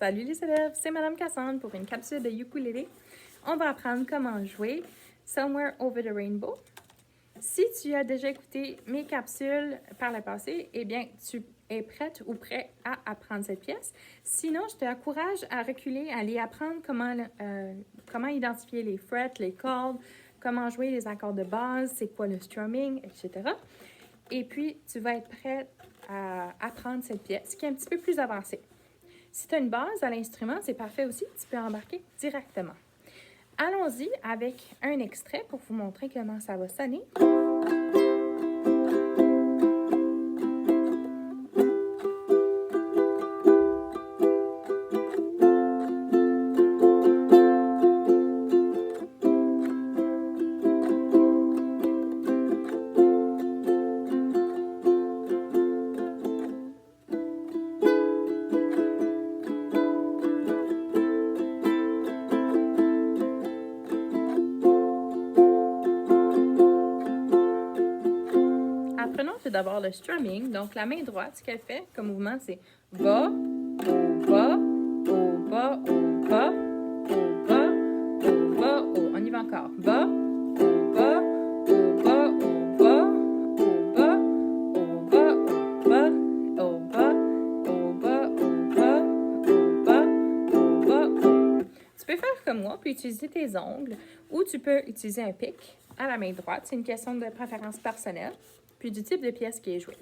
Salut les élèves, c'est Madame Cassandre pour une capsule de ukulélé. On va apprendre comment jouer Somewhere Over the Rainbow. Si tu as déjà écouté mes capsules par le passé, eh bien, tu es prête ou prêt à apprendre cette pièce. Sinon, je t'encourage à reculer, à aller apprendre comment identifier les frets, les cordes, comment jouer les accords de base, c'est quoi le strumming, etc. Et puis, tu vas être prête à apprendre cette pièce qui est un petit peu plus avancée. Si tu as une base à l'instrument, c'est parfait aussi, tu peux embarquer directement. Allons-y avec un extrait pour vous montrer comment ça va sonner. Apprenons tout d'abord le strumming. Donc, la main droite, ce qu'elle fait comme mouvement, c'est bas, haut, bas, haut, bas, haut, bas, haut, bas, haut, bas, haut. On y va encore. Bas, haut, bas, haut, bas, haut, bas, haut, bas, haut, bas, haut, bas, haut, bas, haut, bas, haut, bas, haut, bas, haut, bas, haut. Tu peux faire comme moi, puis utiliser tes ongles, ou tu peux utiliser un pic à la main droite. C'est une question de préférence personnelle. Puis du type de pièce qui est jouée.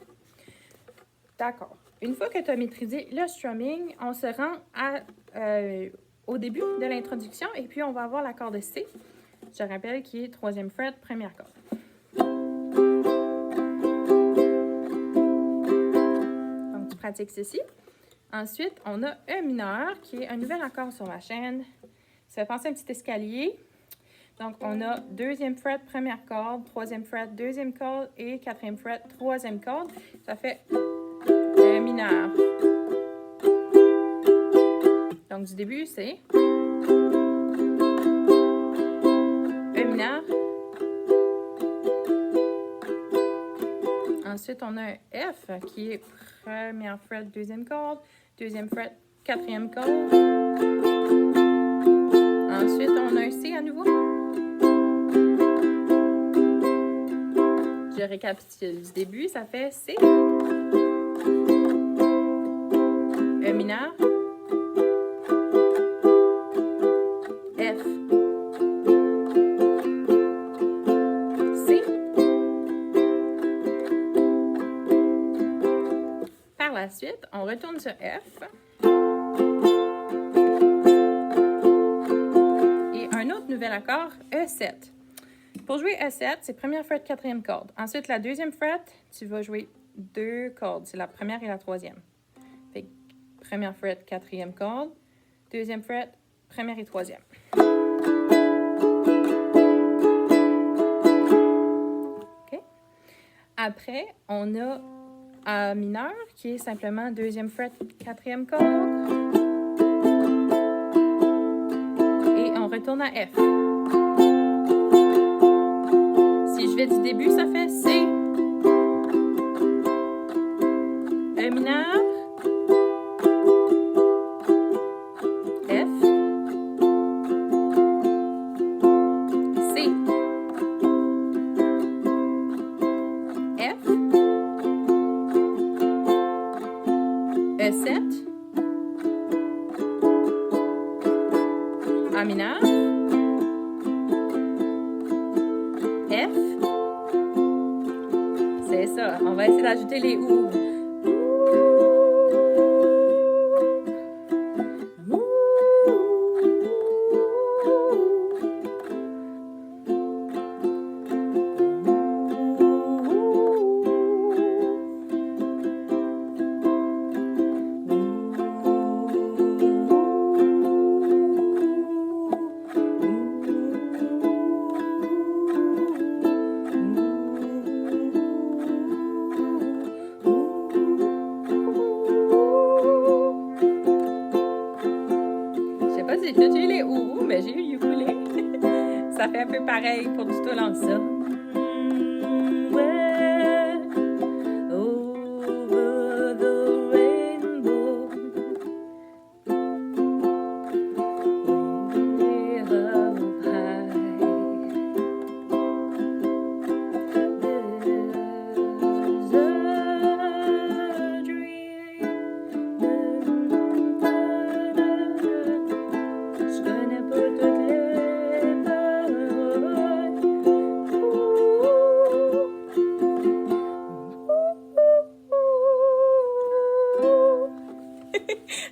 D'accord. Une fois que tu as maîtrisé le strumming, on se rend au début de l'introduction et puis on va avoir l'accord de C. Je rappelle qui est 3e fret, première corde. Donc, tu pratiques ceci. Ensuite, on a E mineur qui est un nouvel accord sur la chaîne. Ça fait penser à un petit escalier. Donc, on a 2e fret, première corde, 3e fret, 2e corde et 4e fret, 3e corde. Ça fait E mineur. Donc, du début, c'est E mineur. Ensuite, on a un F qui est première fret, 2e corde, 2e fret, 4e corde. Ensuite, on a un C à nouveau. Je récapitule du début, ça fait C, E mineur, F, C. Par la suite, on retourne sur F. Et un autre nouvel accord, E7. Pour jouer E7, c'est première fret, 4e corde. Ensuite, la 2e fret, tu vas jouer 2 cordes. C'est la première et la 3e. Fait que première fret, 4e corde. 2e fret, première et 3e. OK? Après, on a A mineur, qui est simplement 2e fret, 4e corde. Et on retourne à F. Si je vais du début, ça fait C, E mineur, F, C, F, E7, A mineur, F. C'est ça. On va essayer d'ajouter les OU. J'ai tout eu les OU, mais j'ai eu ukulélé. Ça fait un peu pareil pour du tout l'ensemble. Over the rainbow.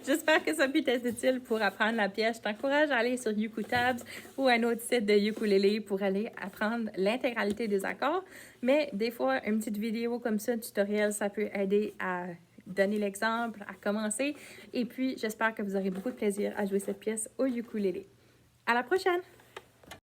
J'espère que ça a pu être utile pour apprendre la pièce. Je t'encourage à aller sur UkuTabs ou un autre site de ukulélé pour aller apprendre l'intégralité des accords. Mais des fois, une petite vidéo comme ça, tutoriel, ça peut aider à donner l'exemple, à commencer. Et puis, j'espère que vous aurez beaucoup de plaisir à jouer cette pièce au ukulélé. À la prochaine!